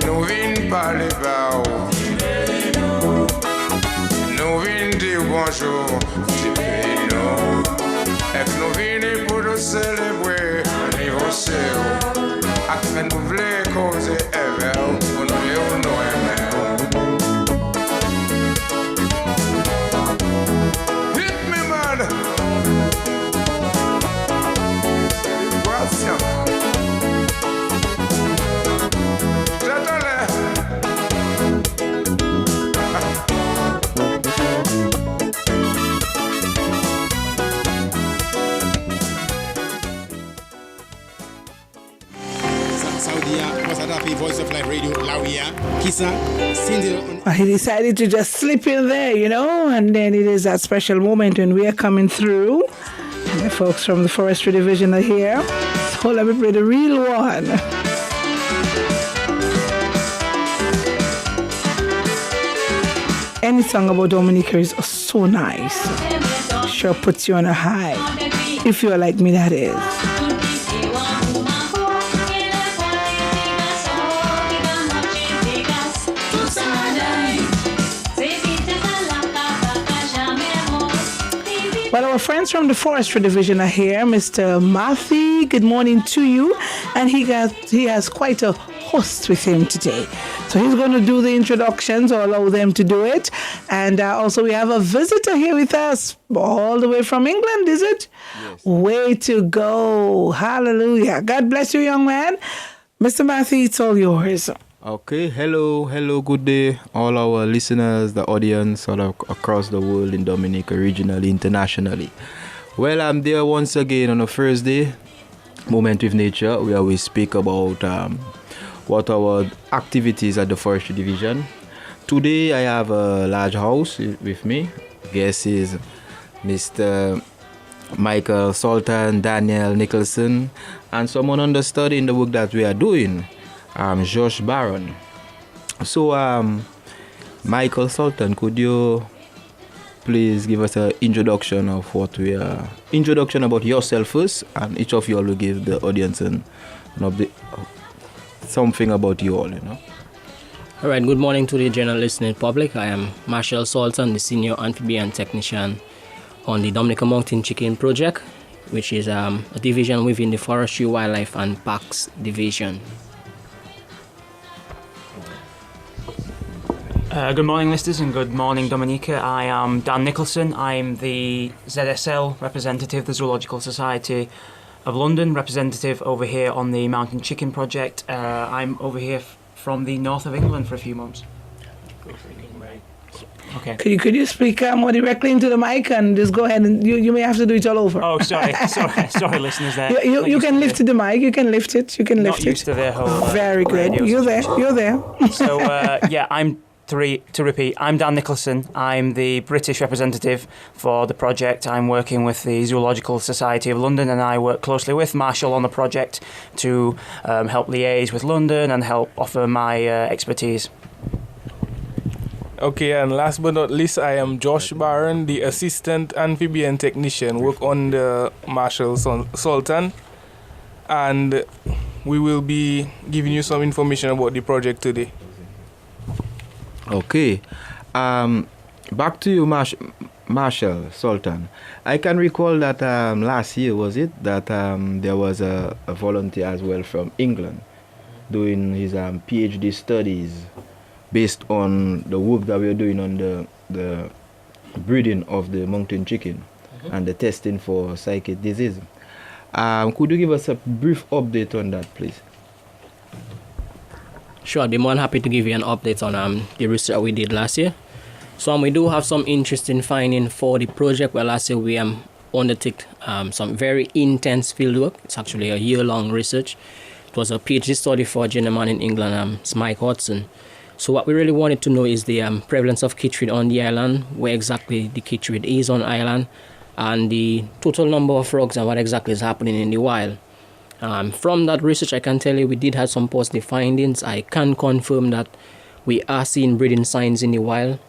nous vînes parler bas. Nous vînes dire bonjour, petit pays nous. Et que nous vînes pour nous célébrer l'anniversaire. Afin nous voulons causer ever, pour nous vivre nous aimer. Hit me man! Célébration! Voice of Life Radio, Lawia, Kisa, Cindy. He decided to just slip in there, you know, and then it is that special moment when we are coming through. And the folks from the Forestry Division are here. So let me play the real one. Any song about Dominica is so nice. Sure puts you on a high. If you're like me, that is. Well, our friends from the Forestry Division are here. Mr. Matthew, good morning to you. And he has quite a host with him today. So he's going to do the introductions or allow them to do it. And also we have a visitor here with us all the way from England, is it? Yes. Way to go. Hallelujah. God bless you, young man. Mr. Matthew, it's all yours. Okay, hello, good day, all our listeners, the audience all across the world in Dominica, regionally, internationally. Well, I'm there once again on a Thursday, Moment with Nature, where we speak about what our activities at the Forestry Division. Today, I have a large house with me. Guest is Mr. Michael Sultan, Daniel Nicholson, and someone understudying the work that we are doing. Josh Barron. So, Michael Sultan, could you please give us an introduction of what we are? Introduction about yourself first, and each of you all will give the audience something about you all, you know. All right, good morning to the general listening public. I am Marshall Sultan, the senior amphibian technician on the Dominica Mountain Chicken Project, which is a division within the Forestry, Wildlife and Parks Division. Good morning, listeners, and good morning, Dominica. I am Dan Nicholson. I'm the ZSL representative, the Zoological Society of London representative over here on the Mountain Chicken Project. I'm over here from the north of England for a few months. Okay. Could you speak more directly into the mic and just go ahead and you may have to do it all over. Oh, sorry, listeners. There. You can lift the mic. You can lift it. Not used to their whole. Very good. You're there. So To repeat, I'm Dan Nicholson. I'm the British representative for the project. I'm working with the Zoological Society of London, and I work closely with Marshall on the project to help liaise with London and help offer my expertise. Okay, and last but not least, I am Josh Barron, the assistant amphibian technician, work on the Marshall Sultan, and we will be giving you some information about the project today. Okay, back to you, Marshall Sultan. I can recall that last year, was it, that there was a volunteer as well from England doing his PhD studies based on the work that we are doing on the breeding of the mountain chicken and the testing for psychic disease. Could you give us a brief update on that, please? Sure, I'd be more than happy to give you an update on the research we did last year. So we do have some interesting finding for the project. Well, last year we undertook some very intense fieldwork. It's actually a year-long research. It was a PhD study for a gentleman in England, Mike Hodson. So what we really wanted to know is the prevalence of chytrid on the island, where exactly the chytrid is on the island, and the total number of frogs and what exactly is happening in the wild. From that research, I can tell you we did have some positive findings. I can confirm that we are seeing breeding signs in the wild,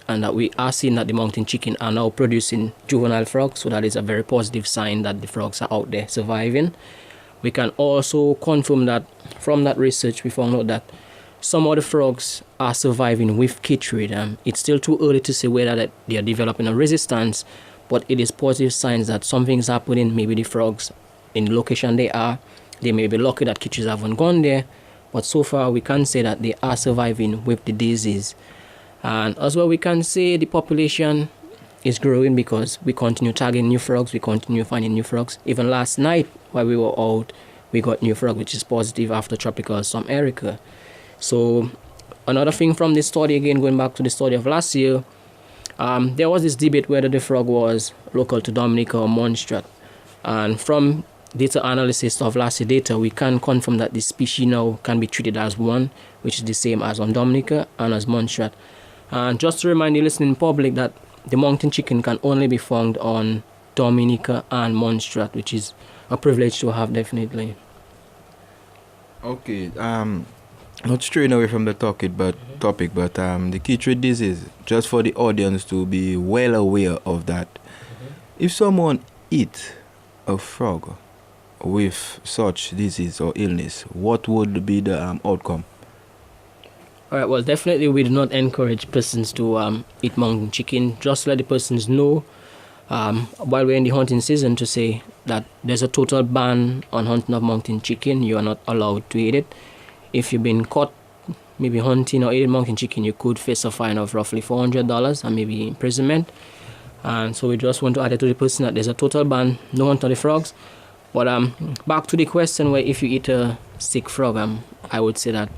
and that we are seeing that the mountain chicken are now producing juvenile frogs. So that is a very positive sign that the frogs are out there surviving. We can also confirm that from that research, we found out that some of the frogs are surviving with chytrid. It's still too early to say whether that they are developing a resistance, but it is positive signs that something's happening. Maybe the frogs in the location they are, they may be lucky that chytrids haven't gone there, but so far we can say that they are surviving with the disease. And as well, we can say the population is growing because we continue tagging new frogs, we continue finding new frogs. Even last night while we were out, we got new frog, which is positive after Tropical Storm Erica. So another thing from this study, again going back to the study of last year, there was this debate whether the frog was local to Dominica or Montserrat. And from data analysis of last year data, we can confirm that the species now can be treated as one, which is the same as on Dominica and as Montserrat. And just to remind the listening public that the mountain chicken can only be found on Dominica and Montserrat, which is a privilege to have, definitely. Okay, not straying away from the topic, but the chytrid disease, just for the audience to be well aware of that. If someone eat a frog with such disease or illness, what would be the outcome? All right, well, definitely we do not encourage persons to eat mountain chicken. Just let the persons know while we're in the hunting season to say that there's a total ban on hunting of mountain chicken. You are not allowed to eat it. If you've been caught maybe hunting or eating mountain chicken, you could face a fine of roughly $400 and maybe imprisonment. And so we just want to add it to the person that there's a total ban, no hunt of the frogs. But back to the question where if you eat a sick frog, I would say that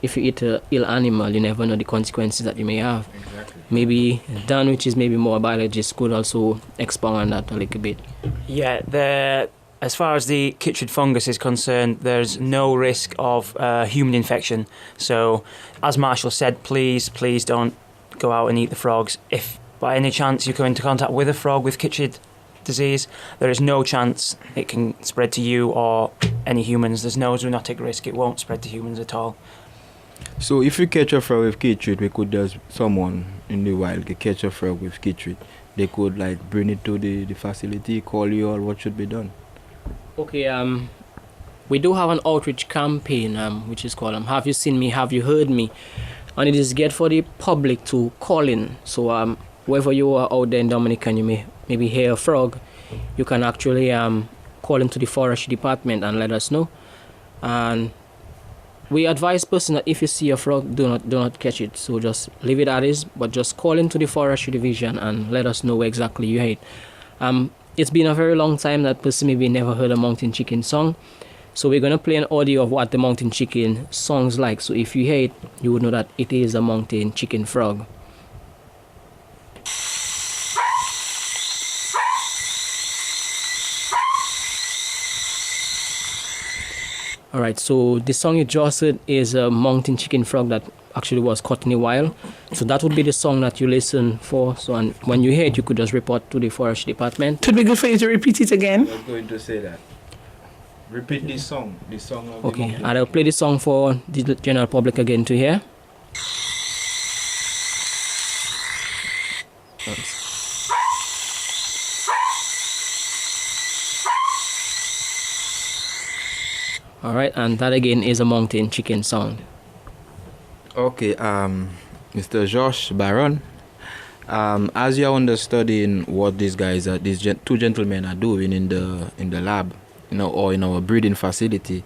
if you eat an ill animal, you never know the consequences that you may have. Exactly. Maybe Dan, which is maybe more a biologist, could also expound on that a little bit. Yeah, as far as the chytrid fungus is concerned, there's no risk of human infection. So, as Marshall said, please don't go out and eat the frogs. If by any chance you come into contact with a frog with chytrid disease, there is no chance it can spread to you or any humans. There's no zoonotic risk. It won't spread to humans at all. So if you catch a frog with chytrid, we could just, someone in the wild could catch a frog with chytrid. They could like bring it to the facility, call you, or what should be done? Okay, we do have an outreach campaign, which is called Have You Seen Me, Have You Heard Me? And it is geared for the public to call in. So wherever you are out there in Dominica and you may maybe hear a frog, you can actually call into the forestry department and let us know. And we advise person that if you see a frog, do not catch it. So just leave it at is, but just call into the forestry division and let us know where exactly you hate. It's been a very long time that person maybe never heard a mountain chicken song. So we're gonna play an audio of what the mountain chicken sounds like. So if you hear it, you would know that it is a mountain chicken frog. Alright, so the song you just heard is a mountain chicken frog that actually was caught in the wild. So that would be the song that you listen for. So and when you hear it, you could just report to the forestry department. It would be good for you to repeat it again. I was going to say that. Repeat this song of Okay, the mountain. and I'll play the song for the general public again to hear. Alright, and that again is a mountain chicken sound. Okay, Mr. Josh Baron, as you're understudying what these guys are, two gentlemen are doing in the lab, or in our breeding facility,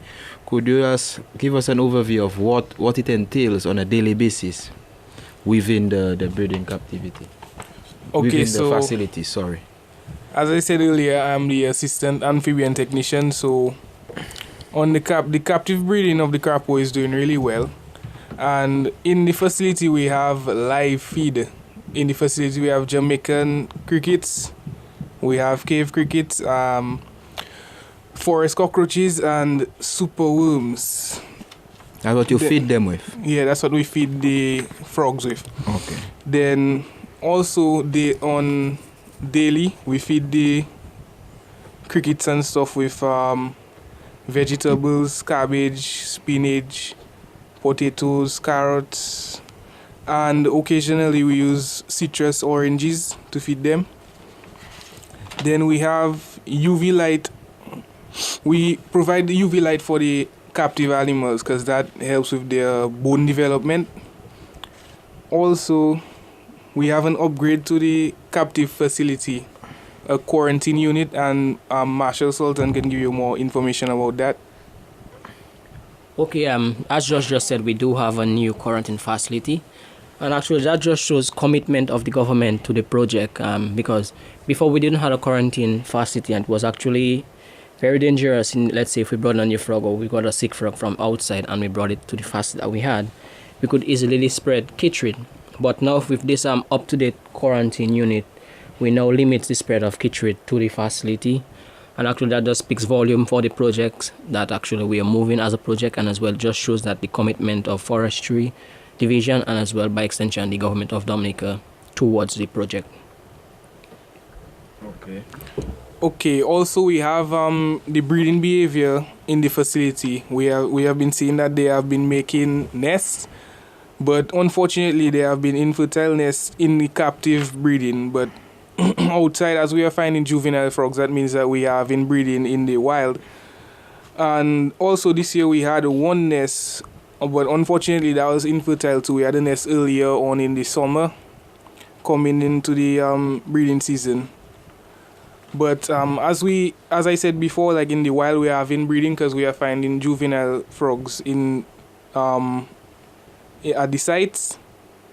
could you just give us an overview of what it entails on a daily basis within the breeding captivity? Okay, within so the facility, sorry. As I said earlier, I'm the assistant amphibian technician, so on the captive breeding of the crapo is doing really well. And in the facility we have live feed. In the facility we have Jamaican crickets, we have cave crickets, forest cockroaches and super worms. That's what you feed them with? Yeah, that's what we feed the frogs with. Okay. Then also on daily we feed the crickets and stuff with vegetables, cabbage, spinach, potatoes, carrots, and occasionally we use citrus oranges to feed them. Then we have UV light. We provide the UV light for the captive animals because that helps with their bone development. Also, we have an upgrade to the captive facility, a quarantine unit, and Marshall Sultan can give you more information about that. Okay, as Josh just said, we do have a new quarantine facility. And actually, that just shows commitment of the government to the project because before we didn't have a quarantine facility and it was actually very dangerous. Let's say if we brought a new frog or we got a sick frog from outside and we brought it to the facility that we had, we could easily spread chytrid. But now with this up-to-date quarantine unit, we now limit the spread of chytrid to the facility. And actually that just speaks volume for the projects that actually we are moving as a project, and as well just shows that the commitment of forestry division and as well by extension the government of Dominica towards the project. Okay, also we have the breeding behavior in the facility. We have been seeing that they have been making nests, but unfortunately they have been infertile nests in the captive breeding. But outside, as we are finding juvenile frogs, that means that we have inbreeding in the wild. And also this year we had one nest, but unfortunately that was infertile too. We had a nest earlier on in the summer, coming into the breeding season. But as I said before, like in the wild we have inbreeding because we are finding juvenile frogs in at the sites.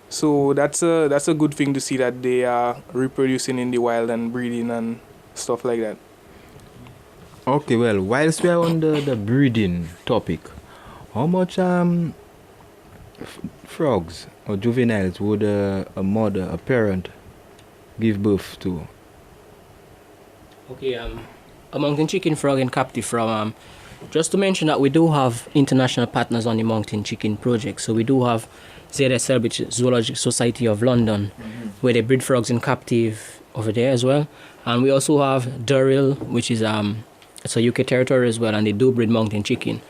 So that's a good thing to see that they are reproducing in the wild and breeding and stuff like that. Okay, well, whilst we are on the breeding topic, how much frogs or juveniles would a parent, give birth to? Okay, a mountain chicken frog and captive frog. Just to mention that we do have international partners on the mountain chicken project. So we do have ZSL, which is Zoological Society of London, where they breed frogs in captive over there as well. And we also have Durrell, which is it's a UK territory as well, and they do breed mountain chicken.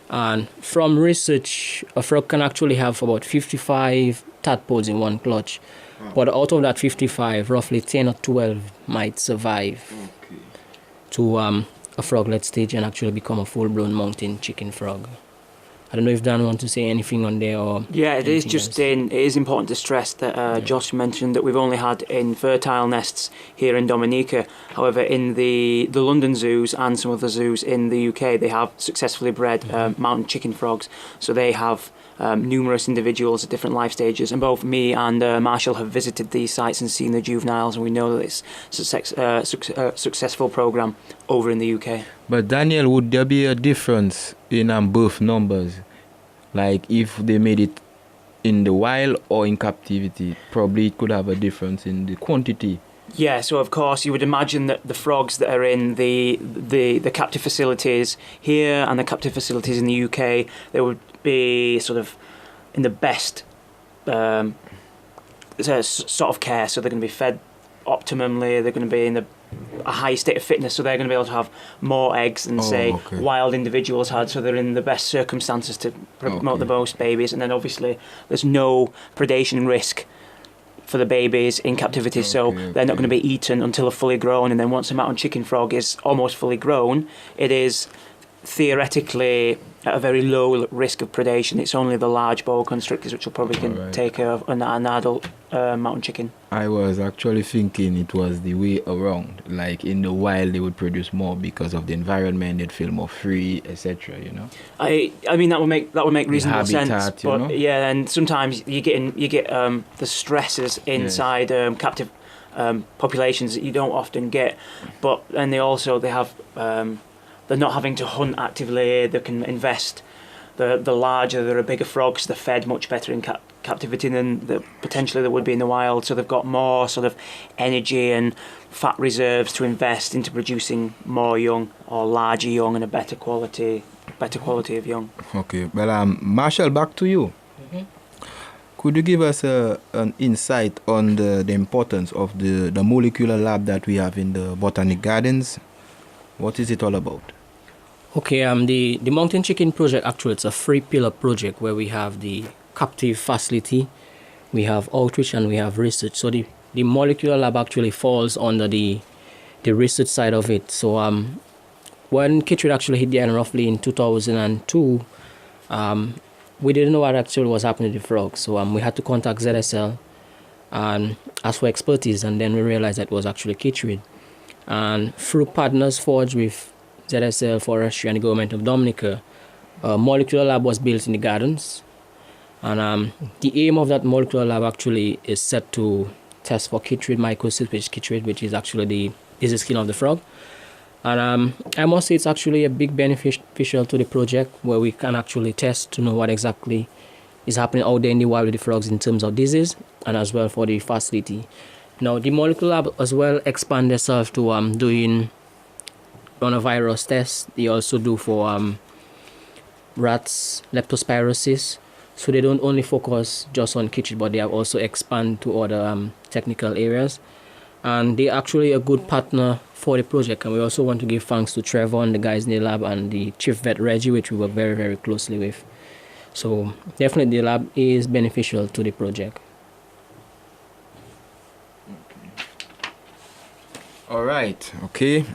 And from research, a frog can actually have about 55 tadpoles in one clutch. But out of that 55, roughly 10 or 12 might survive to a froglet stage and actually become a full-blown mountain chicken frog. I don't know if Dan wants to say anything on there or... Yeah, it is important to stress that Josh mentioned that we've only had infertile nests here in Dominica. However, in the London zoos and some other zoos in the UK, they have successfully bred mountain chicken frogs. So they have numerous individuals at different life stages, and both me and Marshall have visited these sites and seen the juveniles, and we know that it's a successful program over in the UK. But Daniel, would there be a difference in birth numbers? Like if they made it in the wild or in captivity, probably it could have a difference in the quantity. Yeah, so of course you would imagine that the frogs that are in the captive facilities here and the captive facilities in the UK, they would be sort of in the best sort of care. So they're going to be fed optimally, they're going to be in a high state of fitness, so they're going to be able to have more eggs than wild individuals had, so they're in the best circumstances to promote the most babies. And then obviously there's no predation risk for the babies in captivity, so they're not going to be eaten until they're fully grown. And then once a mountain chicken frog is almost fully grown, it is theoretically at a very low risk of predation. It's only the large boa constrictors which will probably take care of an adult mountain chicken. I was actually thinking it was the way around. Like in the wild they would produce more because of the environment, they'd feel more free, etc. You know. I mean that would make reasonable habitat, sense. But yeah, and sometimes you get the stresses inside captive populations that you don't often get. But and they have they're not having to hunt actively. They can invest. The larger, there are bigger frogs. They're fed much better in captivity than potentially they would be in the wild. So they've got more sort of energy and fat reserves to invest into producing more young or larger young and a better quality of young. Okay, well, Marshall, back to you. Could you give us an insight on the importance of the molecular lab that we have in the Botanic Gardens? What is it all about? Okay, the Mountain Chicken Project, actually, it's a 3-pillar project where we have the captive facility, we have outreach, and we have research. So the molecular lab actually falls under the research side of it. So when Kitrid actually hit the island roughly in 2002, we didn't know what actually was happening to the frog. So we had to contact ZSL and ask for expertise, and then we realized that it was actually Kitrid. And through partners forged with ZSL, Forestry, and the government of Dominica, a molecular lab was built in the gardens. And the aim of that molecular lab actually is set to test for Chytrid mycosis, which is actually the disease skin of the frog. And I must say it's actually a big beneficial to the project, where we can actually test to know what exactly is happening out there in the wild with the frogs in terms of disease, and as well for the facility. Now, the molecular lab as well expand themselves to doing coronavirus tests. They also do for rats, leptospirosis. So they don't only focus just on Chytrid, but they have also expand to other technical areas. And they're actually a good partner for the project. And we also want to give thanks to Trevor and the guys in the lab and the chief vet Reggie, which we work very, very closely with. So definitely the lab is beneficial to the project. All right, okay.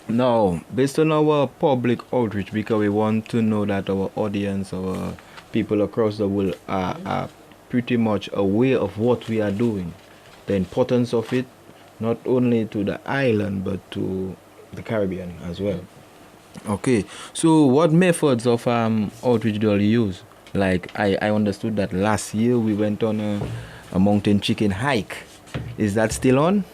Now, based on our public outreach, because we want to know that our audience, our people across the world are pretty much aware of what we are doing, the importance of it, not only to the island, but to the Caribbean as well. Okay, so what methods of outreach do you use? Like, I understood that last year we went on a mountain chicken hike. Is that still on?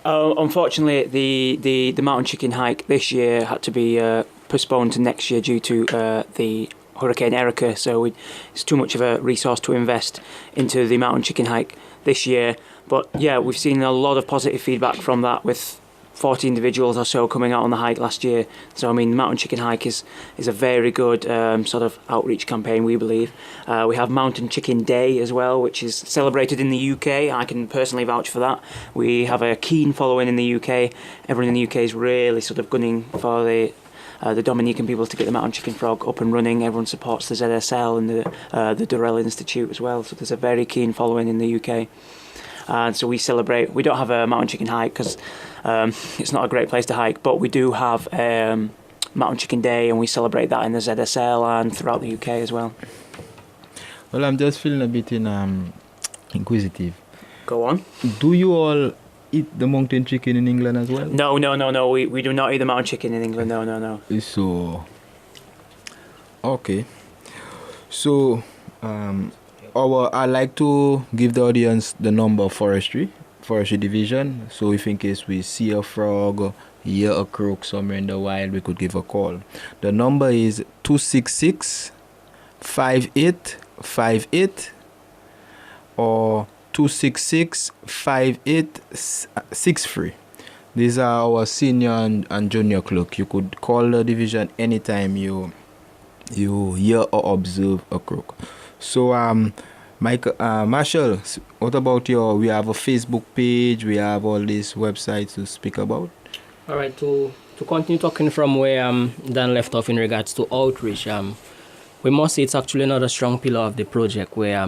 Unfortunately, the mountain chicken hike this year had to be postponed to next year due to the Hurricane Erica. So it's too much of a resource to invest into the mountain chicken hike this year. But yeah, we've seen a lot of positive feedback from that, with 40 individuals or so coming out on the hike last year. So I mean, the mountain chicken hike is a very good sort of outreach campaign, we believe. We have Mountain Chicken Day as well, which is celebrated in the UK. I can personally vouch for that. We have a keen following in the UK. Everyone in the UK is really sort of gunning for the Dominican people to get the mountain chicken frog up and running. Everyone supports the ZSL and the Durrell Institute as well. So there's a very keen following in the UK. And so we celebrate. We don't have a mountain chicken hike because it's not a great place to hike, but we do have Mountain Chicken Day, and we celebrate that in the ZSL and throughout the UK as well. Well, I'm just feeling a bit inquisitive. Go on. Do you all eat the mountain chicken in England as well? No. We do not eat the mountain chicken in England. No. So, okay. So, I'd like to give the audience the number of forestry division. So if in case we see a frog or hear a croak somewhere in the wild, we could give a call. The number is 266-5858 or 266-5863. These are our senior and junior clerk. You could call the division anytime you hear or observe a croak. So Marshall, what about we have a Facebook page, we have all these websites to speak about? All right, to continue talking from where Dan left off in regards to outreach, we must say it's actually another strong pillar of the project, where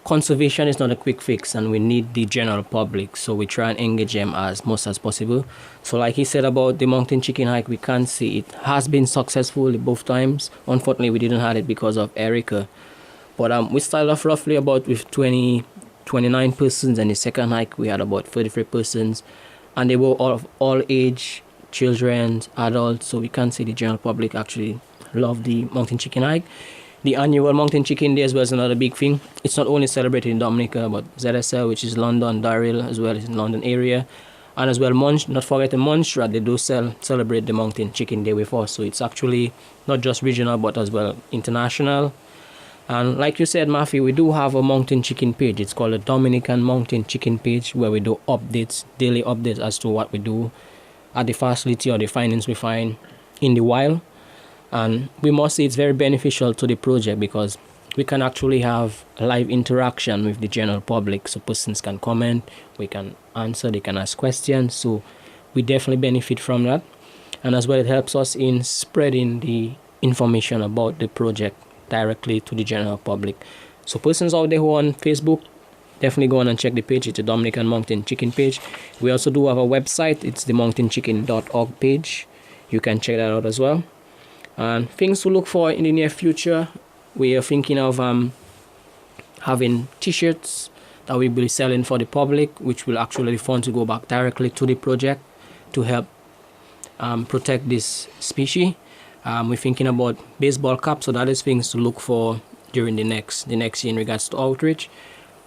conservation is not a quick fix, and we need the general public, so we try and engage them as much as possible. So like he said about the mountain chicken hike, we can see it has been successful both times. Unfortunately, we didn't have it because of Erica. But we started off roughly about with 29 persons, and the second hike we had about 33 persons, and they were all age, children, adults, so we can see the general public actually love the mountain chicken hike. The annual Mountain Chicken Day as well is another big thing. It's not only celebrated in Dominica, but ZSL, which is London, Durrell as well, is in London area, and as well not forgetting Montserrat, they do celebrate the Mountain Chicken Day with us. So it's actually not just regional but as well international. And like you said, Matthew, we do have a mountain chicken page. It's called a Dominican Mountain Chicken page, where we do daily updates as to what we do at the facility or the findings we find in the wild. And we must say it's very beneficial to the project, because we can actually have live interaction with the general public. So persons can comment, we can answer, they can ask questions. So we definitely benefit from that. And as well, it helps us in spreading the information about the project directly to the general public. So persons out there who are on Facebook, definitely go on and check the page. It's the Dominican Mountain Chicken page. We also do have a website. It's the mountainchicken.org page. You can check that out as well. And things to look for in the near future, we are thinking of having t-shirts that we'll be selling for the public, which will actually fund to go back directly to the project to help protect this species. We're thinking about baseball caps, so that is things to look for during the next year in regards to outreach.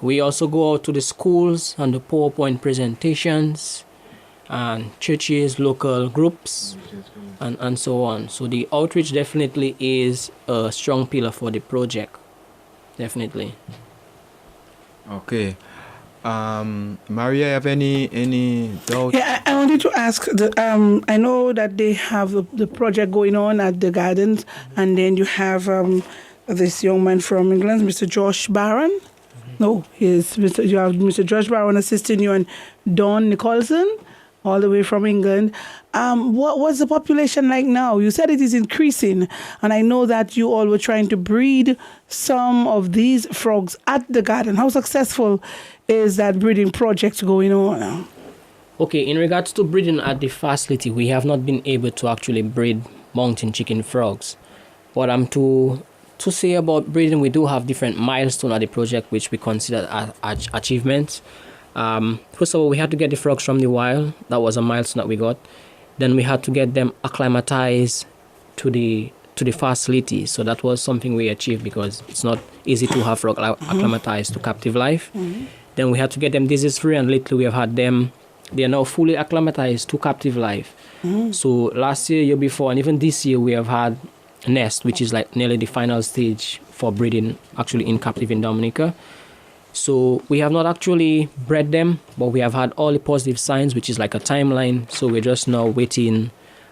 We also go out to the schools and the PowerPoint presentations and churches, local groups, and so on. So the outreach definitely is a strong pillar for the project. Definitely. Okay. Maria, have any doubt? Yeah, I wanted to ask. I know that they have the project going on at the gardens, and then you have this young man from England, Mr. Josh Barron. No, you have Mr. Josh Barron assisting you, and Don Nicholson, all the way from England. What's the population like now? You said it is increasing, and I know that you all were trying to breed some of these frogs at the garden. How successful is that breeding project going on now? Okay, in regards to breeding at the facility, we have not been able to actually breed mountain chicken frogs. What I'm to say about breeding, we do have different milestones at the project which we consider as achievements. First of all, we had to get the frogs from the wild. That was a milestone that we got. Then we had to get them acclimatized to the facility. So that was something we achieved, because it's not easy to have frog acclimatized to captive life. Then we had to get them disease-free, and lately we have had them, they are now fully acclimatized to captive life. So last year before, and even this year, we have had nest, which is like nearly the final stage for breeding actually in captive in Dominica. So we have not actually bred them, but we have had all the positive signs, which is like a timeline. So we're just now waiting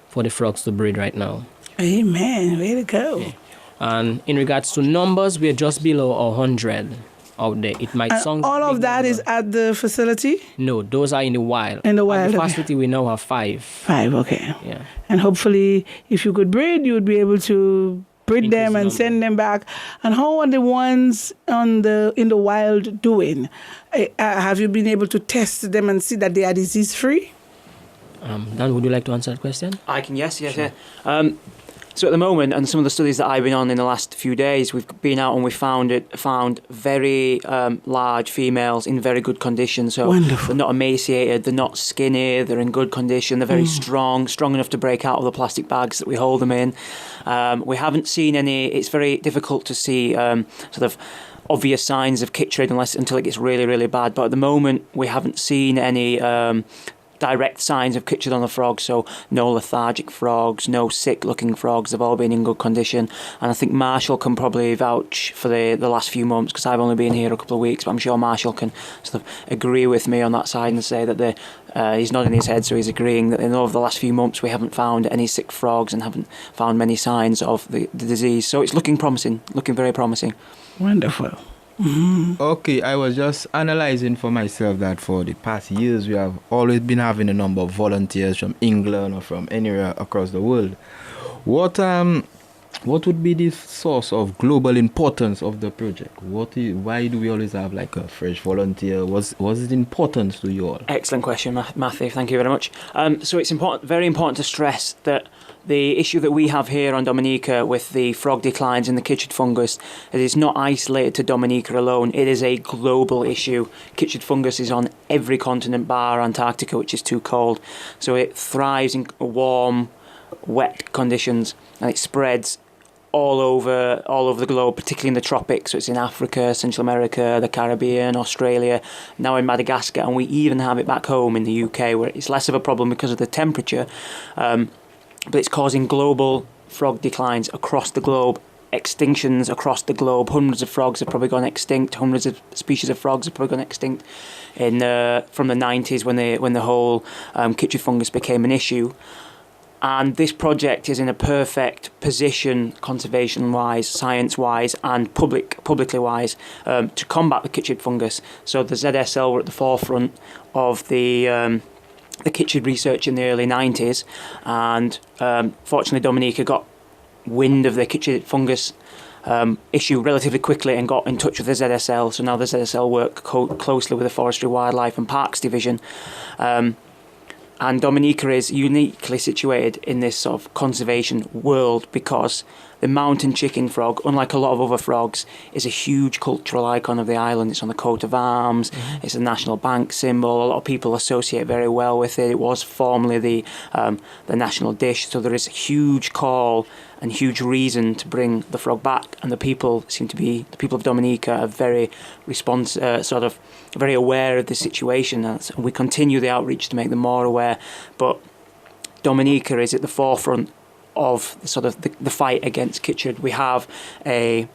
for the frogs to breed right now. Amen. Way to go. Yeah. And in regards to numbers, we're just below 100 out there. It might sound all of that number. is at the facility? No, those are in the wild. In the wild. At the Okay. facility, we now have 5. 5, okay. Yeah. And hopefully, if you could breed, you would be able to breed Increase them and number. send them back. And how are the ones in the wild doing? Have you been able to test them and see that they are disease-free? Dan, would you like to answer that question? I can, yes. So at the moment, and some of the studies that I've been on in the last few days, we've been out and we found very large females in very good condition. So Wonderful. They're not emaciated, they're not skinny, they're in good condition, they're very strong enough to break out of the plastic bags that we hold them in. We haven't seen any. It's very difficult to see sort of obvious signs of chytrid until it gets really, really bad. But at the moment, we haven't seen any direct signs of chytrid on the frogs, so no lethargic frogs, no sick-looking frogs. They've all been in good condition, and I think Marshall can probably vouch for the last few months, because I've only been here a couple of weeks, but I'm sure Marshall can sort of agree with me on that side and say that he's nodding his head, so he's agreeing that in over the last few months we haven't found any sick frogs and haven't found many signs of the disease. So it's looking promising, looking very promising. Wonderful. Okay, I was just analyzing for myself that for the past years we have always been having a number of volunteers from England or from anywhere across the world. What would be the source of global importance of the project? Why do we always have like a fresh volunteer? Was it important to you all? Excellent question, Matthew. Thank you very much. So it's very important to stress that the issue that we have here on Dominica with the frog declines and the chytrid fungus, it is not isolated to Dominica alone. It is a global issue. Chytrid fungus is on every continent bar Antarctica, which is too cold. So it thrives in warm, wet conditions, and it spreads all over the globe, particularly in the tropics. So it's in Africa, Central America, the Caribbean, Australia, now in Madagascar, and we even have it back home in the UK, where it's less of a problem because of the temperature. But it's causing global frog declines across the globe, extinctions across the globe. Hundreds of frogs have probably gone extinct. Hundreds of species of frogs have probably gone extinct from the 90s when the whole chytrid fungus became an issue. And this project is in a perfect position, conservation-wise, science-wise, and publicly-wise, to combat the chytrid fungus. So the ZSL were at the forefront of the chytrid research in the early 90s, and fortunately Dominica got wind of the chytrid fungus issue relatively quickly and got in touch with the ZSL. So now the ZSL work closely with the Forestry, Wildlife and Parks Division. And Dominica is uniquely situated in this sort of conservation world because the mountain chicken frog, unlike a lot of other frogs, is a huge cultural icon of the island. It's on the coat of arms. Mm-hmm. It's a national bank symbol. A lot of people associate very well with it. It was formerly the national dish. So there is a huge call and huge reason to bring the frog back. And the people of Dominica are very very aware of the situation. And we continue the outreach to make them more aware. But Dominica is at the forefront of the fight against chytrid. We have the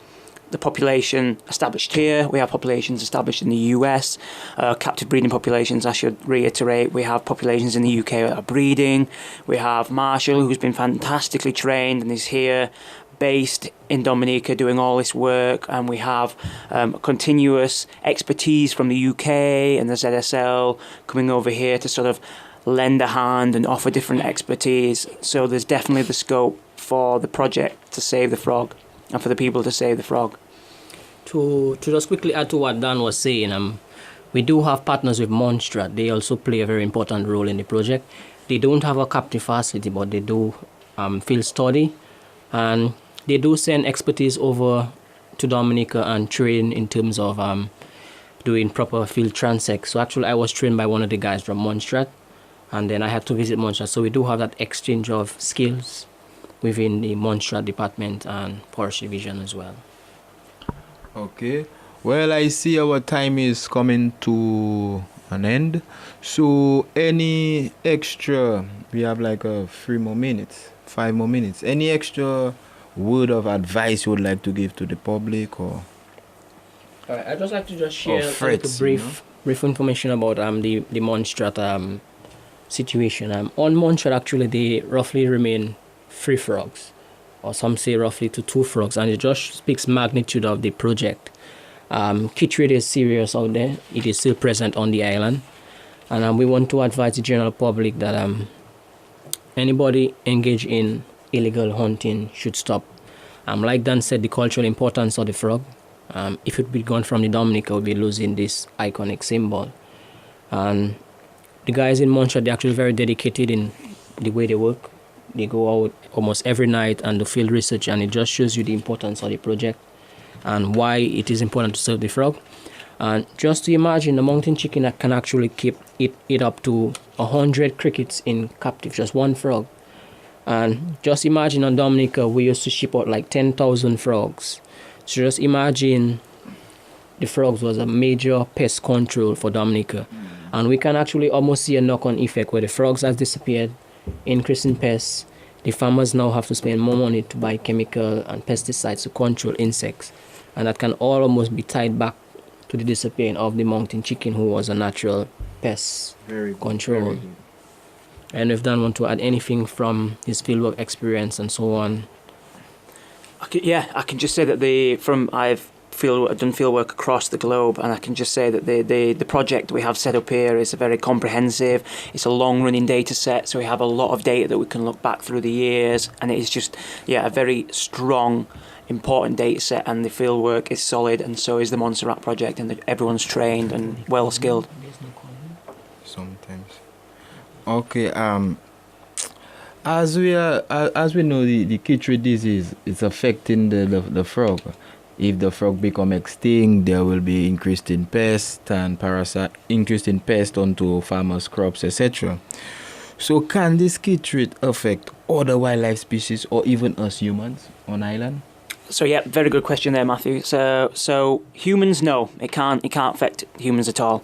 population established here. We have populations established in the US, captive breeding populations, I should reiterate. We have populations in the UK that are breeding. We have Marshall, who's been fantastically trained and is here based in Dominica doing all this work, and we have continuous expertise from the UK and the ZSL coming over here to sort of lend a hand and offer different expertise. So there's definitely the scope for the project to save the frog and for the people to save the frog. To just quickly add to what Dan was saying, we do have partners with Monstrat. They also play a very important role in the project. They don't have a captive facility, but they do field study, and they do send expertise over to Dominica and train in terms of doing proper field transect. So actually I was trained by one of the guys from Monstrat, and then I had to visit Monstrat. So we do have that exchange of skills within the Monstrat department and Forestry Division as well. Okay. Well, I see our time is coming to an end. So any extra, we have like 5 more minutes. Any extra word of advice you would like to give to the public, or? I'd just like to share threats, brief information about the Monstrat situation. On Monstrat, actually, they roughly remain 3 frogs, or some say roughly to 2 frogs, and it just speaks magnitude of the project. Chytrid is serious out there. It is still present on the island, and we want to advise the general public that anybody engaged in illegal hunting should stop. Like Dan said, the cultural importance of the frog, if it would be gone from the Dominica, we'll be losing this iconic symbol. And the guys in Monstrat, they're actually very dedicated in the way they work. They go out almost every night and do field research, and it just shows you the importance of the project and why it is important to save the frog. And just to imagine, the mountain chicken that can actually keep it up to 100 crickets in captive, just one frog. And just imagine on Dominica, we used to ship out like 10,000 frogs. So just imagine the frogs was a major pest control for Dominica. And we can actually almost see a knock-on effect where the frogs have disappeared, increasing pests. The farmers now have to spend more money to buy chemical and pesticides to control insects. And that can all almost be tied back to the disappearing of the mountain chicken, who was a natural pest control. And if Dan want to add anything from his fieldwork experience and so on. I can just say that I've done fieldwork across the globe, and I can just say that the project we have set up here is a very comprehensive. It's a long-running data set, so we have a lot of data that we can look back through the years, and it is just a very strong, important data set, and the fieldwork is solid, and so is the Montserrat project, and everyone's trained and well skilled. Sometimes. Okay. As we know, the chytrid disease is affecting the frog. If the frog become extinct, there will be increase in pest and increase in pest onto farmers' crops, etc. So can this chytrid affect other wildlife species or even us humans on island? So very good question there, Matthew. So humans, no, it can't affect humans at all.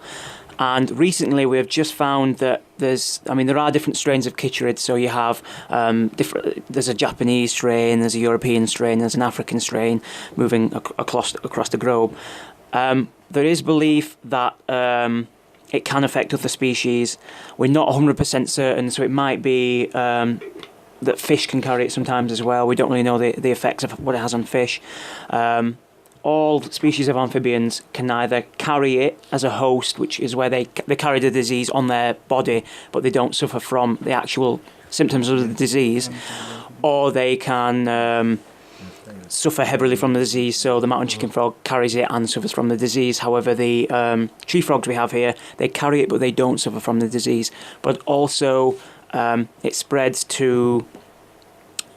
And recently we have just found that there are different strains of chytrid. So you have there's a Japanese strain, there's a European strain, there's an African strain moving across the globe. There is belief that it can affect other species. We're not 100% certain, so it might be that fish can carry it sometimes as well. We don't really know the effects of what it has on fish. All species of amphibians can either carry it as a host, which is where they carry the disease on their body, but they don't suffer from the actual symptoms of the disease, or they can suffer heavily from the disease. So the mountain chicken frog carries it and suffers from the disease. However, the tree frogs we have here, they carry it but they don't suffer from the disease. But also it spreads to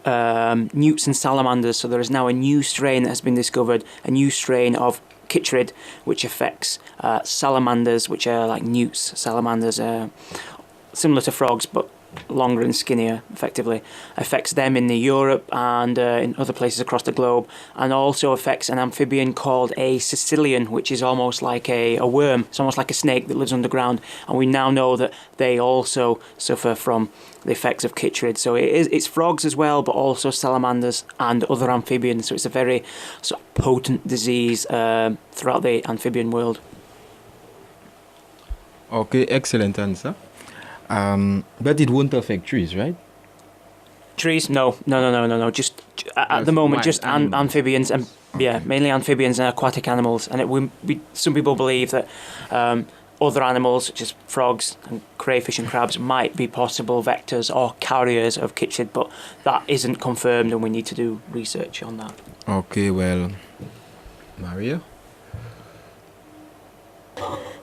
newts and salamanders. So there is now a new strain that has been discovered, a new strain of chytrid, which affects salamanders, which are like newts, salamanders, similar to frogs but longer and skinnier, effectively. Affects them in Europe and in other places across the globe, and also affects an amphibian called a Sicilian, which is almost like a worm. It's almost like a snake that lives underground, and we now know that they also suffer from the effects of chytrid. So it's frogs as well, but also salamanders and other amphibians. So it's a very sort of potent disease throughout the amphibian world. Okay, excellent answer. But it won't affect trees, right? Trees? No. Just at the moment, just amphibians and mainly amphibians and aquatic animals. And some people believe that other animals, such as frogs and crayfish and crabs, might be possible vectors or carriers of chytrid, but that isn't confirmed, and we need to do research on that. Okay, well, Maria.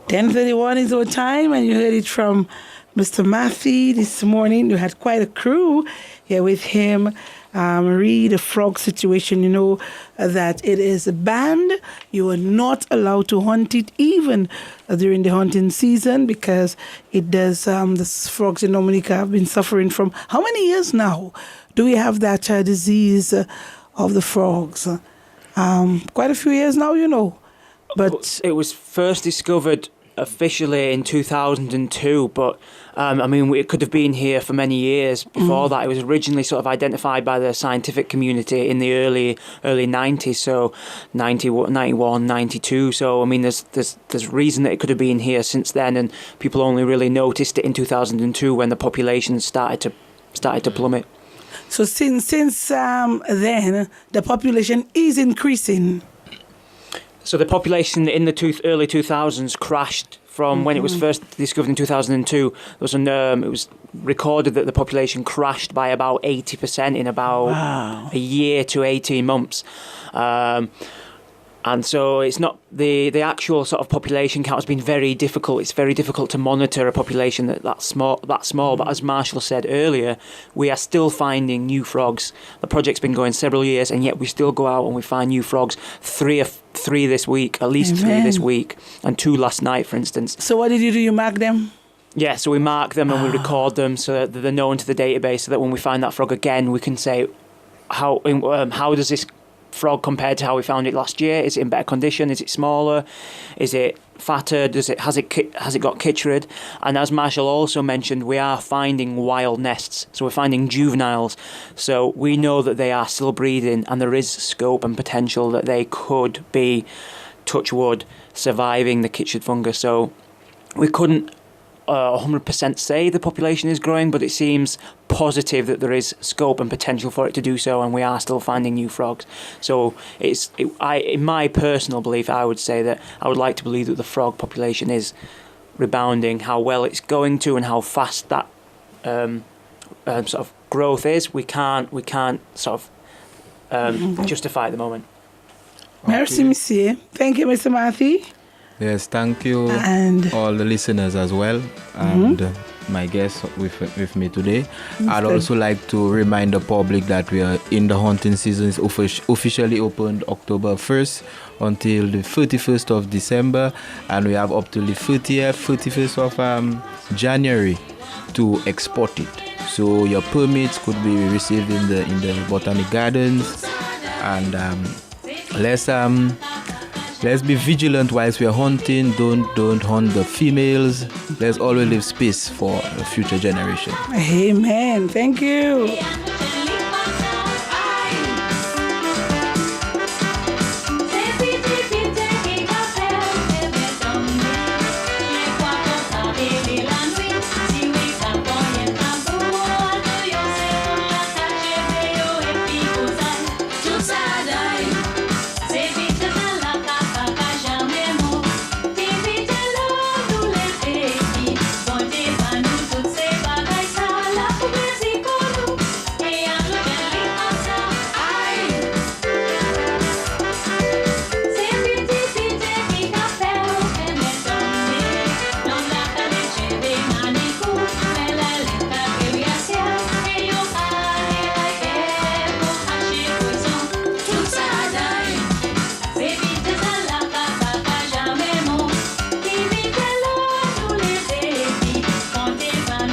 10:31 is our time, and you heard it from Mr. Matthew this morning. We had quite a crew here with him. Read the frog situation, you know, that it is banned. You are not allowed to hunt it even during the hunting season, because it does, the frogs in Dominica have been suffering from, how many years now do we have that disease of the frogs? Quite a few years now, you know. But it was first discovered officially in 2002, but I mean, it could have been here for many years before that. It was originally sort of identified by the scientific community in the early 90s, so 91, 92. So I mean, there's reason that it could have been here since then, and people only really noticed it in 2002 when the population started to plummet. so since then, the population is increasing. So the population in the early 2000s crashed from when it was first discovered in 2002. It was recorded that the population crashed by about 80% in about a year to 18 months. And so it's not the actual sort of population count has been very difficult. It's very difficult to monitor a population that small. But as Marshall said earlier, we are still finding new frogs. The project's been going several years, and yet we still go out and we find new frogs. Three this week, at least Amen. 3 this week, and 2 last night, for instance. So what did you do? You mark them? Yeah, so we mark them and we record them so that they're known to the database, so that when we find that frog again, we can say how does this frog compared to how we found it last year? Is it in better condition? Is it smaller? Is it fatter? Has it got chytrid? And as Marshall also mentioned, we are finding wild nests, so we're finding juveniles. So we know that they are still breeding, and there is scope and potential that they could be, touch wood, surviving the chytrid fungus. So we couldn't 100% say the population is growing, but it seems positive that there is scope and potential for it to do so, and we are still finding new frogs. So in my personal belief, I would say that I would like to believe that the frog population is rebounding. How well it's going to and how fast that sort of growth is, we can't sort of justify at the moment. Merci, monsieur. Thank you, Mr. Matthew. Yes, thank you, And all the listeners as well, and my guest with me today. I'd also like to remind the public that we are in the hunting season. Is officially opened October 1st until the 31st of December, and we have up to the 31st of January to export it. So your permits could be received in the botanic gardens, and let's be vigilant whilst we are hunting. Don't hunt the females. Let's always leave space for the future generation. amen. Thank you.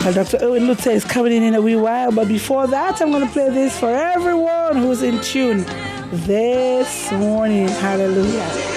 Well, Dr. Owen Lutzer is coming in a wee while, but before that, I'm going to play this for everyone who's in tune this morning. Hallelujah.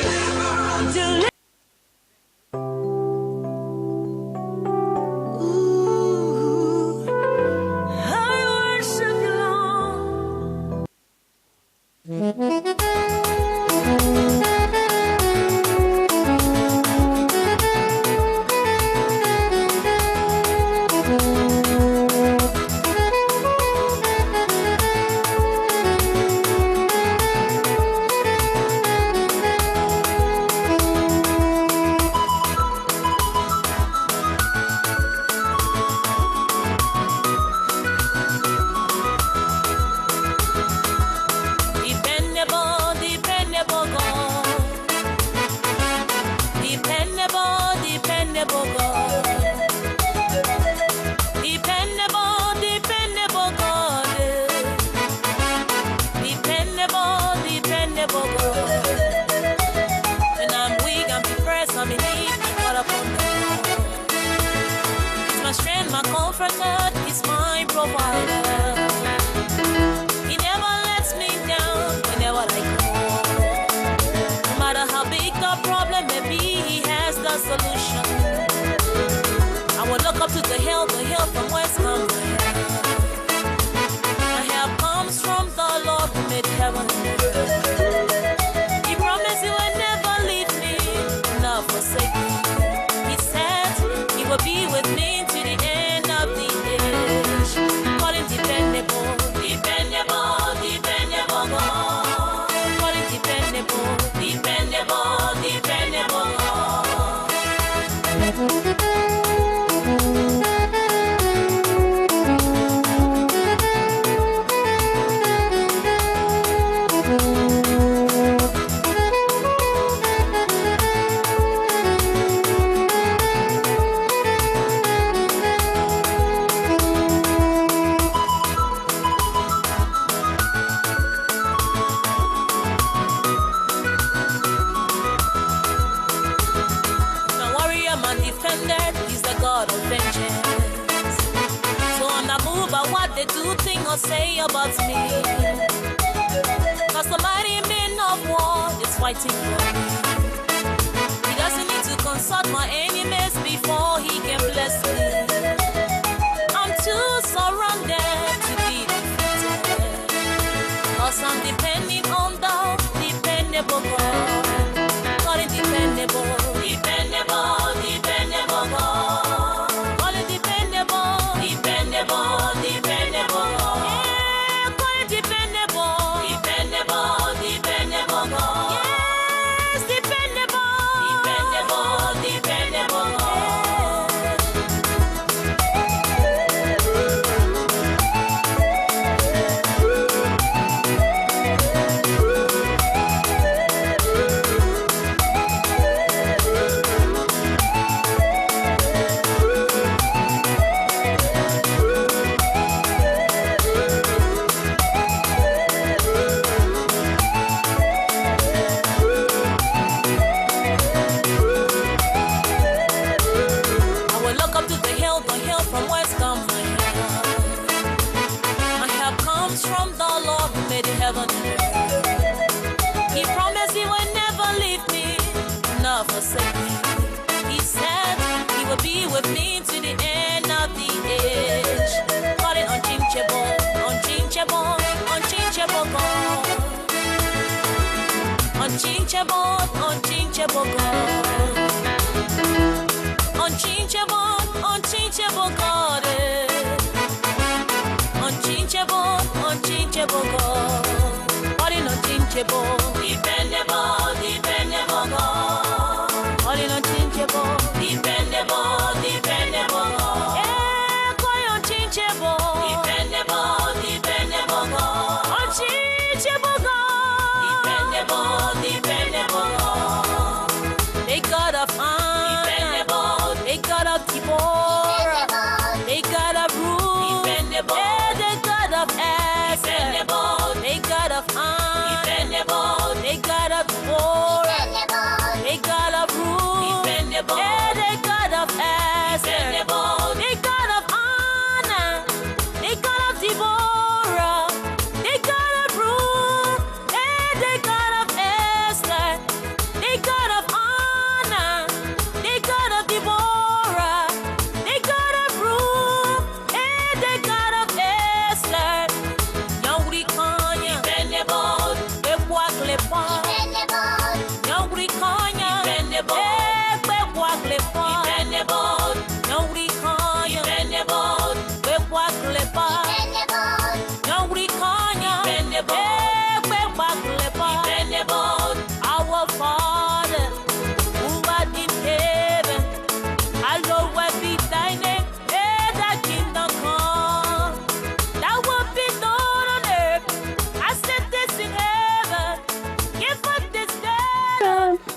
Dependable. Yeah, the God of answer. Dependable. The God of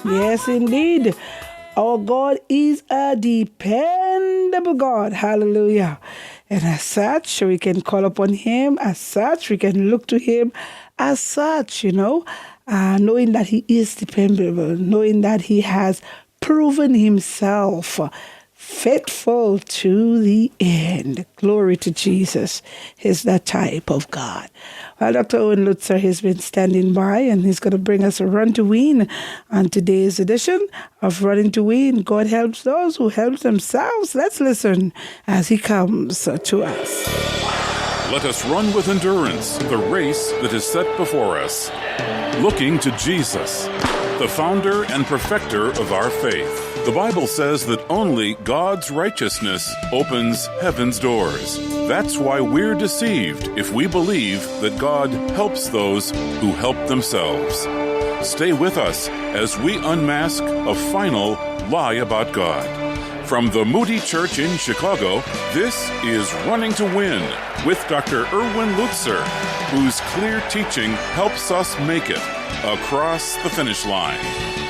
Yes, indeed. Our God is a dependable God. Hallelujah. And as such, we can call upon Him. As such, we can look to Him. As such, knowing that He is dependable, knowing that He has proven Himself faithful to the end. Glory to Jesus. He's that type of God. Well, Dr. Owen Lutzer has been standing by, and he's going to bring us a Run to Win on today's edition of Running to Win. God helps those who help themselves. Let's listen as he comes to us. Let us run with endurance the race that is set before us, looking to Jesus, the founder and perfecter of our faith. The Bible says that only God's righteousness opens heaven's doors. That's why we're deceived if we believe that God helps those who help themselves. Stay with us as we unmask a final lie about God. From the Moody Church in Chicago, this is Running to Win with Dr. Erwin Lutzer, whose clear teaching helps us make it across the finish line.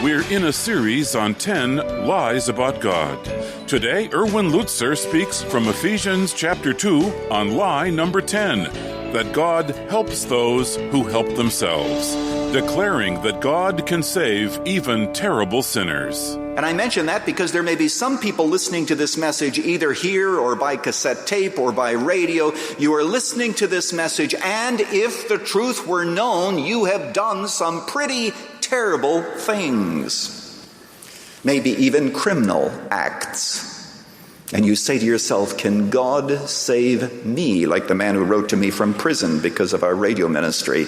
We're in a series on 10 lies about God. Today, Erwin Lutzer speaks from Ephesians chapter 2 on lie number 10, that God helps those who help themselves, declaring that God can save even terrible sinners. And I mention that because there may be some people listening to this message either here or by cassette tape or by radio. You are listening to this message, and if the truth were known, you have done some pretty terrible things, maybe even criminal acts. And you say to yourself, can God save me? Like the man who wrote to me from prison because of our radio ministry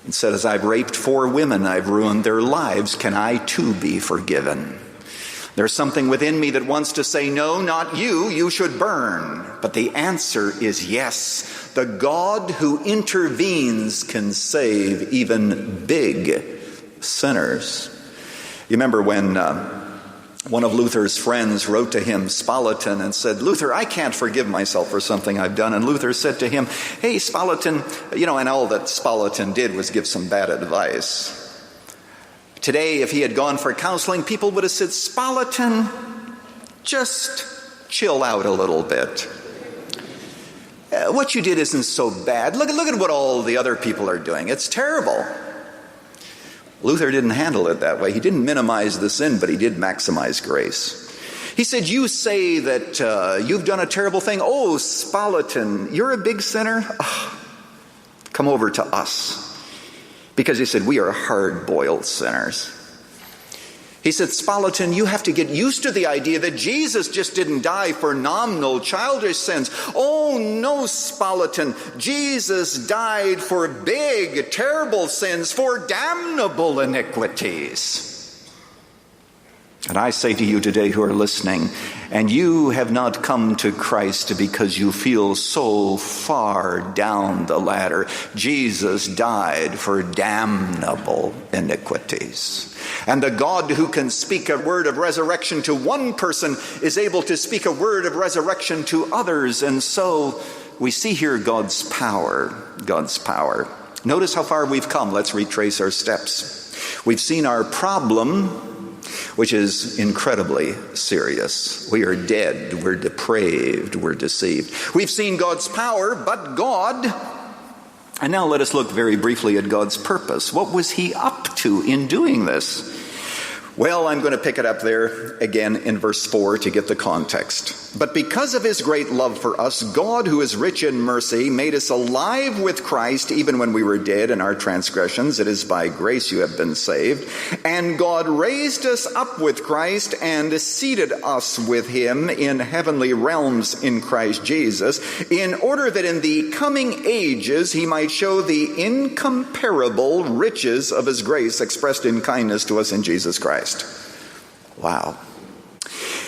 and said, as I've raped 4 women, I've ruined their lives. Can I too be forgiven? There's something within me that wants to say, no, not you, you should burn. But the answer is yes. The God who intervenes can save even big sinners. You remember when one of Luther's friends wrote to him, Spalatin, and said, Luther, I can't forgive myself for something I've done. And Luther said to him, hey, Spalatin, and all that Spalatin did was give some bad advice. Today, if he had gone for counseling, people would have said, Spalatin, just chill out a little bit. What you did isn't so bad. Look at what all the other people are doing. It's terrible. Luther didn't handle it that way. He didn't minimize the sin, but he did maximize grace. He said, you say that you've done a terrible thing. Oh, Spalatin, you're a big sinner? Oh, come over to us. Because he said, we are hard-boiled sinners. He said, Spalatin, you have to get used to the idea that Jesus just didn't die for nominal childish sins. Oh, no, Spalatin. Jesus died for big, terrible sins, for damnable iniquities. And I say to you today who are listening, and you have not come to Christ because you feel so far down the ladder. Jesus died for damnable iniquities. And the God who can speak a word of resurrection to one person is able to speak a word of resurrection to others. And so we see here God's power. God's power. Notice how far we've come. Let's retrace our steps. We've seen our problem, which is incredibly serious. We are dead, we're depraved, we're deceived. We've seen God's power, but God, and now let us look very briefly at God's purpose. What was he up to in doing this? Well, I'm going to pick it up there again in verse 4 to get the context. But because of his great love for us, God, who is rich in mercy, made us alive with Christ even when we were dead in our transgressions. It is by grace you have been saved. And God raised us up with Christ and seated us with him in heavenly realms in Christ Jesus, in order that in the coming ages he might show the incomparable riches of his grace expressed in kindness to us in Jesus Christ. Wow.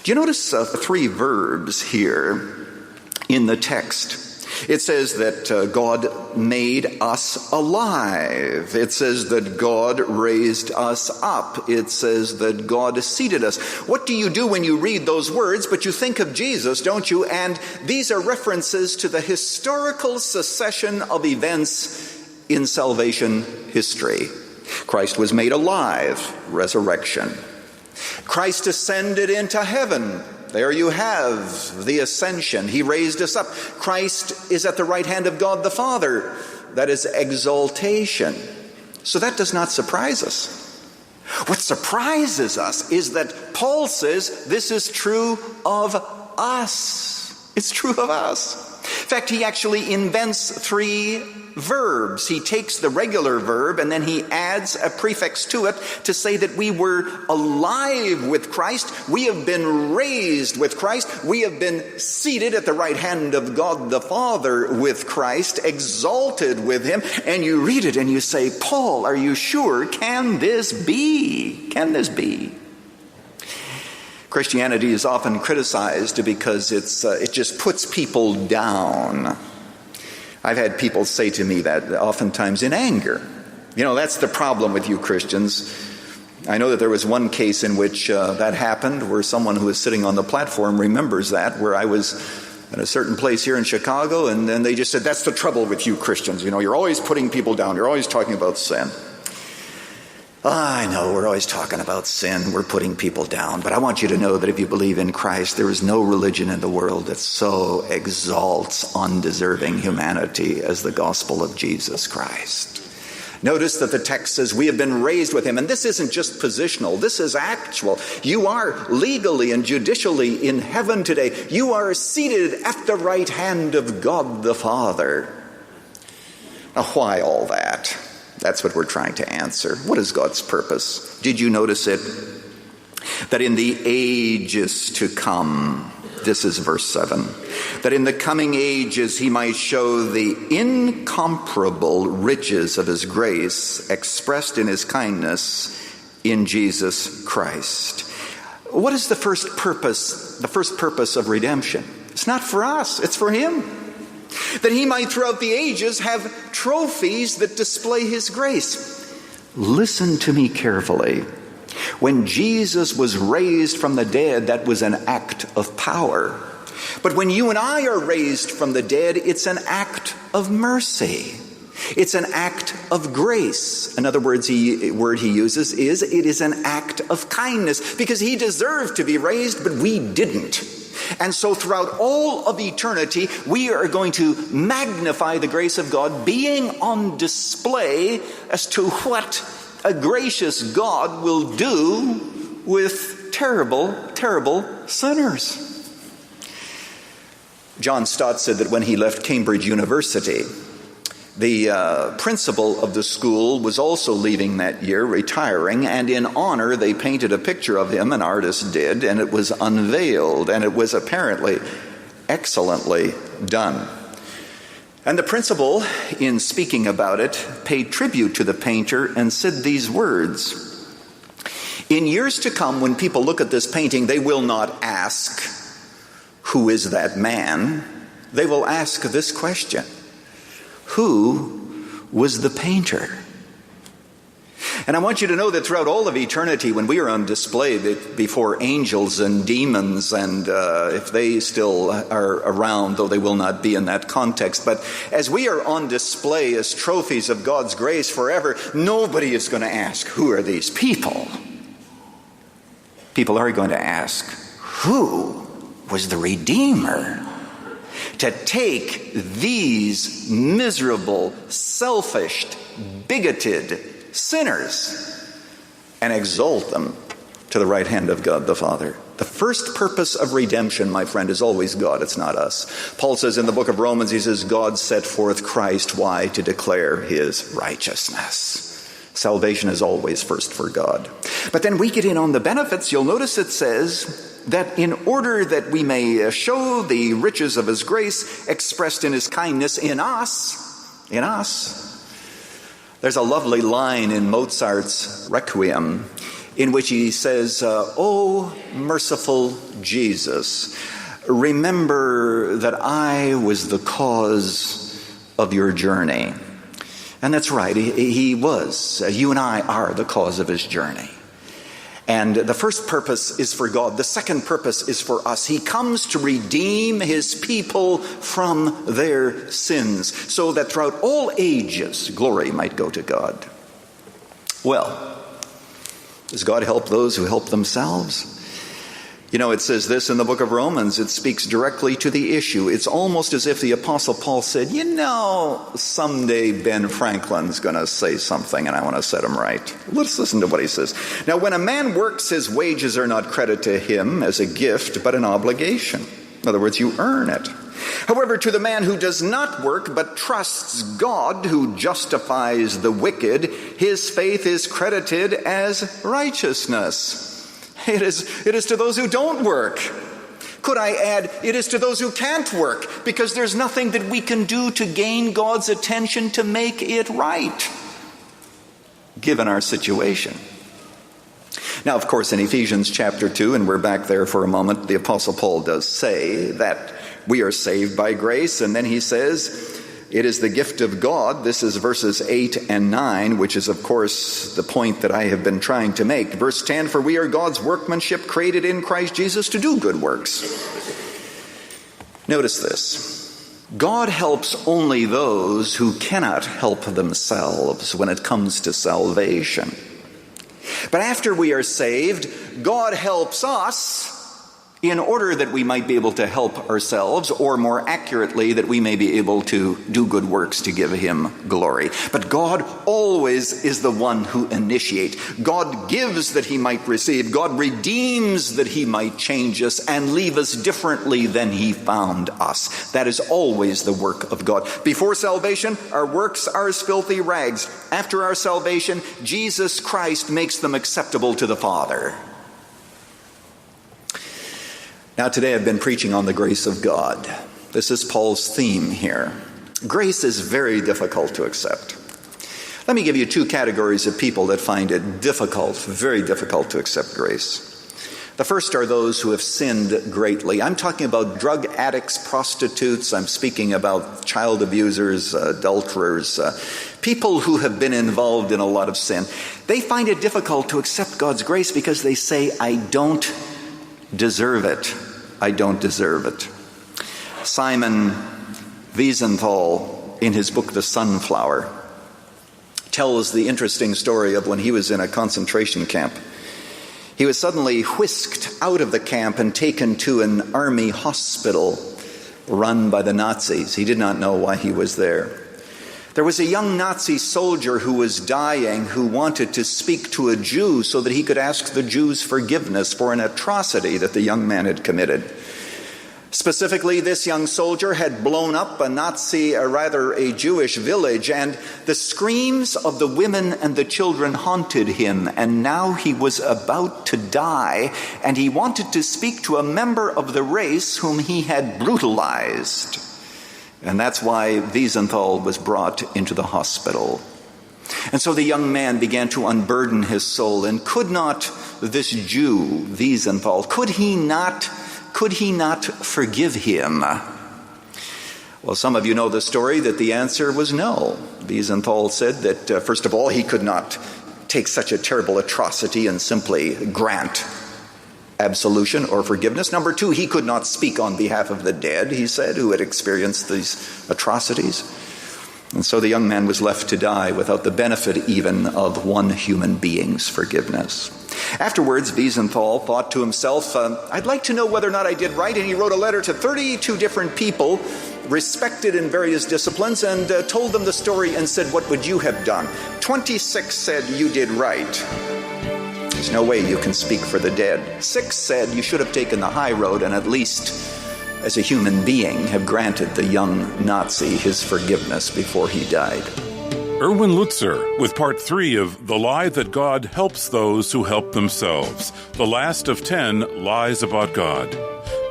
Do you notice 3 verbs here in the text? It says that God made us alive. It says that God raised us up. It says that God seated us. What do you do when you read those words? But you think of Jesus, don't you? And these are references to the historical succession of events in salvation history. Christ was made alive, resurrection. Christ ascended into heaven. There you have the ascension. He raised us up. Christ is at the right hand of God the Father. That is exaltation. So that does not surprise us. What surprises us is that Paul says this is true of us. It's true of us. In fact, he actually invents 3 verbs. He takes the regular verb and then he adds a prefix to it to say that we were alive with Christ. We have been raised with Christ. We have been seated at the right hand of God the Father with Christ, exalted with him. And you read it and you say, Paul, are you sure? Can this be? Can this be? Christianity is often criticized because it just puts people down. I've had people say to me that oftentimes in anger. You know, that's the problem with you Christians. I know that there was one case in which that happened, where someone who was sitting on the platform remembers that, where I was at a certain place here in Chicago, and then they just said, that's the trouble with you Christians. You know, you're always putting people down. You're always talking about sin. I know, we're always talking about sin. We're putting people down. But I want you to know that if you believe in Christ, there is no religion in the world that so exalts undeserving humanity as the gospel of Jesus Christ. Notice that the text says we have been raised with him. And this isn't just positional. This is actual. You are legally and judicially in heaven today. You are seated at the right hand of God the Father. Now, why all that? That's what we're trying to answer. What is God's purpose? Did you notice it? That in the ages to come, this is verse 7, that in the coming ages he might show the incomparable riches of his grace expressed in his kindness in Jesus Christ. What is the first purpose of redemption? It's not for us, it's for him. That he might throughout the ages have trophies that display his grace. Listen to me carefully. When Jesus was raised from the dead, that was an act of power. But when you and I are raised from the dead, it's an act of mercy. It's an act of grace. In other words, the word he uses is, it is an act of kindness, because he deserved to be raised, but we didn't. And so throughout all of eternity, we are going to magnify the grace of God being on display as to what a gracious God will do with terrible, terrible sinners. John Stott said that when he left Cambridge University, the principal of the school was also leaving that year, retiring, and in honor they painted a picture of him, an artist did, and it was unveiled, and it was apparently excellently done. And the principal, in speaking about it, paid tribute to the painter and said these words: in years to come, when people look at this painting, they will not ask, who is that man? They will ask this question: who was the painter? And I want you to know that throughout all of eternity, when we are on display before angels and demons, and if they still are around, though they will not be in that context, but as we are on display as trophies of God's grace forever, nobody is going to ask, who are these people? People are going to ask, who was the Redeemer to take these miserable, selfish, bigoted sinners and exalt them to the right hand of God the Father? The first purpose of redemption, my friend, is always God. It's not us. Paul says in the book of Romans, he says, God set forth Christ. Why? To declare his righteousness. Salvation is always first for God. But then we get in on the benefits. You'll notice it says that in order that we may show the riches of his grace expressed in his kindness in us, there's a lovely line in Mozart's Requiem in which he says, "O merciful Jesus, remember that I was the cause of your journey." And that's right, he was. You and I are the cause of his journey. And the first purpose is for God. The second purpose is for us. He comes to redeem his people from their sins, so that throughout all ages, glory might go to God. Well, does God help those who help themselves? You know, it says this in the book of Romans. It speaks directly to the issue. It's almost as if the Apostle Paul said, you know, someday Ben Franklin's going to say something and I want to set him right. Let's listen to what he says. Now, when a man works, his wages are not credited to him as a gift, but an obligation. In other words, you earn it. However, to the man who does not work but trusts God, who justifies the wicked, his faith is credited as righteousness. It is to those who don't work. Could I add, it is to those who can't work, because there's nothing that we can do to gain God's attention to make it right, given our situation. Now, of course, in Ephesians chapter 2, and we're back there for a moment, the Apostle Paul does say that we are saved by grace, and then he says, it is the gift of God. This is verses 8 and 9, which is, of course, the point that I have been trying to make. Verse 10, for we are God's workmanship, created in Christ Jesus to do good works. Notice this. God helps only those who cannot help themselves when it comes to salvation. But after we are saved, God helps us in order that we might be able to help ourselves, or more accurately, that we may be able to do good works to give him glory. But God always is the one who initiates. God gives that he might receive. God redeems that he might change us and leave us differently than he found us. That is always the work of God. Before salvation, our works are as filthy rags. After our salvation, Jesus Christ makes them acceptable to the Father. Now, today I've been preaching on the grace of God. This is Paul's theme here. Grace is very difficult to accept. Let me give you two categories of people that find it difficult, very difficult to accept grace. The first are those who have sinned greatly. I'm talking about drug addicts, prostitutes. I'm speaking about child abusers, adulterers, people who have been involved in a lot of sin. They find it difficult to accept God's grace because they say, I don't deserve it. I don't deserve it. Simon Wiesenthal, in his book The Sunflower, tells the interesting story of when he was in a concentration camp. He was suddenly whisked out of the camp and taken to an army hospital run by the Nazis. He did not know why he was there. There was a young Nazi soldier who was dying, who wanted to speak to a Jew so that he could ask the Jews forgiveness for an atrocity that the young man had committed. Specifically, this young soldier had blown up a Jewish village, and the screams of the women and the children haunted him, and now he was about to die, and he wanted to speak to a member of the race whom he had brutalized. And that's why Wiesenthal was brought into the hospital. And so the young man began to unburden his soul. And could not this Jew, Wiesenthal, could he not forgive him? Well, some of you know the story that the answer was no. Wiesenthal said that, first of all, he could not take such a terrible atrocity and simply grant absolution or forgiveness. Number two, he could not speak on behalf of the dead, he said, who had experienced these atrocities. And so the young man was left to die without the benefit even of one human being's forgiveness. Afterwards, Wiesenthal thought to himself, I'd like to know whether or not I did right. And he wrote a letter to 32 different people, respected in various disciplines, and told them the story and said, what would you have done? 26 said, you did right. There's no way you can speak for the dead. 6 said you should have taken the high road and at least, as a human being, have granted the young Nazi his forgiveness before he died. Erwin Lutzer with part 3 of The Lie That God Helps Those Who Help Themselves, the last of 10 lies about God.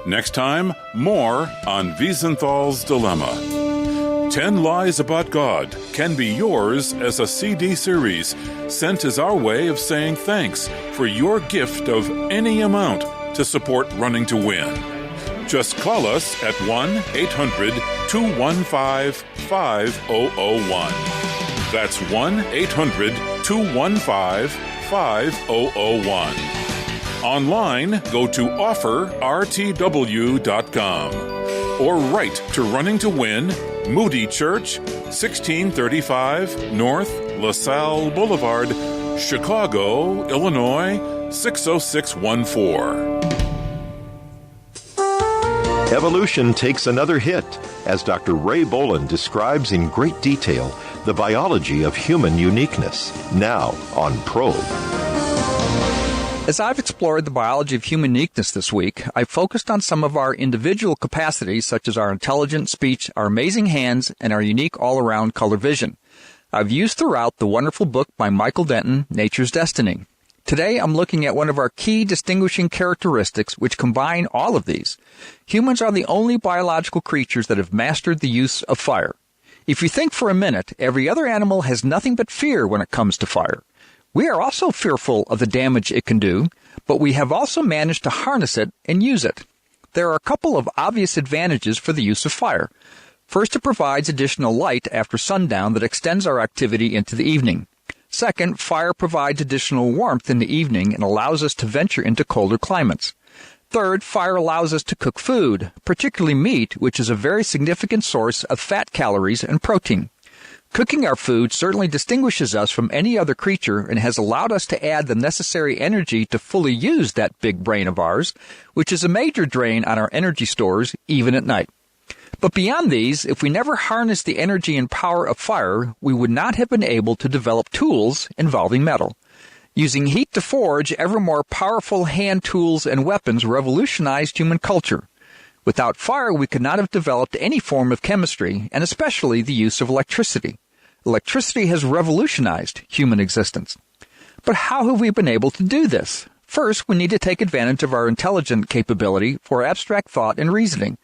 Next time, more on Wiesenthal's Dilemma. 10 Lies About God can be yours as a CD series, sent as our way of saying thanks for your gift of any amount to support Running to Win. Just call us at 1-800-215-5001. That's 1-800-215-5001. Online, go to offerrtw.com or write to Running to Win, Moody Church, 1635 North LaSalle Boulevard, Chicago, Illinois 60614. Evolution takes another hit as Dr. Ray Boland describes in great detail the biology of human uniqueness. Now on Probe. As I've explored the biology of human uniqueness this week, I've focused on some of our individual capacities, such as our intelligent speech, our amazing hands, and our unique all-around color vision. I've used throughout the wonderful book by Michael Denton, Nature's Destiny. Today, I'm looking at one of our key distinguishing characteristics which combine all of these. Humans are the only biological creatures that have mastered the use of fire. If you think for a minute, every other animal has nothing but fear when it comes to fire. We are also fearful of the damage it can do, but we have also managed to harness it and use it. There are a couple of obvious advantages for the use of fire. First, it provides additional light after sundown that extends our activity into the evening. Second, fire provides additional warmth in the evening and allows us to venture into colder climates. Third, fire allows us to cook food, particularly meat, which is a very significant source of fat calories and protein. Cooking our food certainly distinguishes us from any other creature and has allowed us to add the necessary energy to fully use that big brain of ours, which is a major drain on our energy stores, even at night. But beyond these, if we never harnessed the energy and power of fire, we would not have been able to develop tools involving metal. Using heat to forge ever more powerful hand tools and weapons revolutionized human culture. Without fire, we could not have developed any form of chemistry, and especially the use of electricity. Electricity has revolutionized human existence. But how have we been able to do this? First, we need to take advantage of our intelligent capability for abstract thought and reasoning.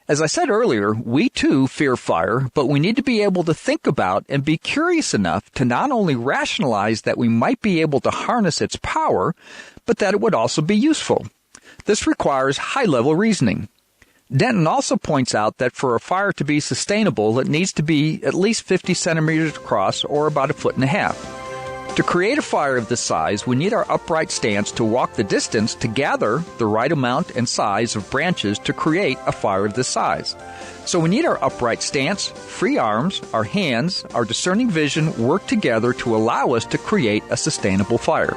As I said earlier, we too fear fire, but we need to be able to think about and be curious enough to not only rationalize that we might be able to harness its power, but that it would also be useful. This requires high-level reasoning. Denton also points out that for a fire to be sustainable, it needs to be at least 50 centimeters across or about 1.5 feet. To create a fire of this size, we need our upright stance to walk the distance to gather the right amount and size of branches to create a fire of this size. So we need our upright stance, free arms, our hands, our discerning vision work together to allow us to create a sustainable fire.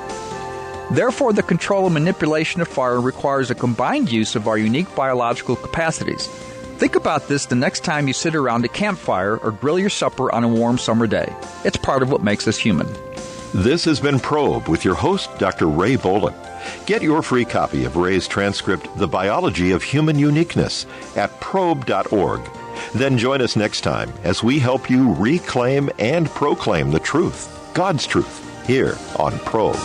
Therefore, the control and manipulation of fire requires a combined use of our unique biological capacities. Think about this the next time you sit around a campfire or grill your supper on a warm summer day. It's part of what makes us human. This has been Probe with your host, Dr. Ray Boland. Get your free copy of Ray's transcript, The Biology of Human Uniqueness, at probe.org. Then join us next time as we help you reclaim and proclaim the truth, God's truth, here on Probe.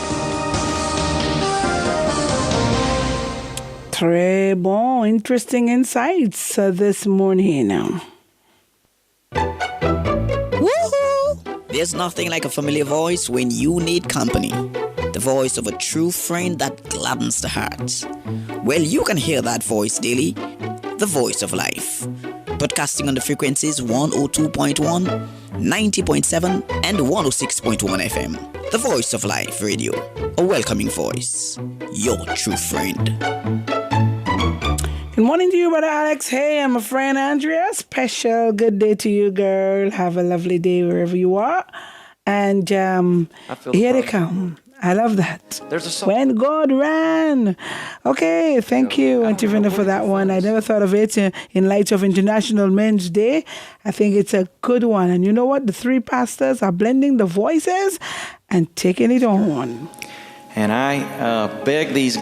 Très bon. Interesting insights this morning. There's nothing like a familiar voice when you need company. The voice of a true friend that gladdens the heart. Well, you can hear that voice daily. The voice of life. Broadcasting on the frequencies 102.1, 90.7, and 106.1 FM. The voice of life radio. A welcoming voice. Your true friend. Good morning to you, Brother Alex. Hey, I'm a friend Andrea. Special good day to you, girl. Have a lovely day wherever you are. And here they come. I love that. There's a song. When God ran. Okay, thank you, Auntie Vinda, for that one. I never thought of it in light of International Men's Day. I think it's a good one. And you know what? The three pastors are blending the voices and taking it on. And I beg these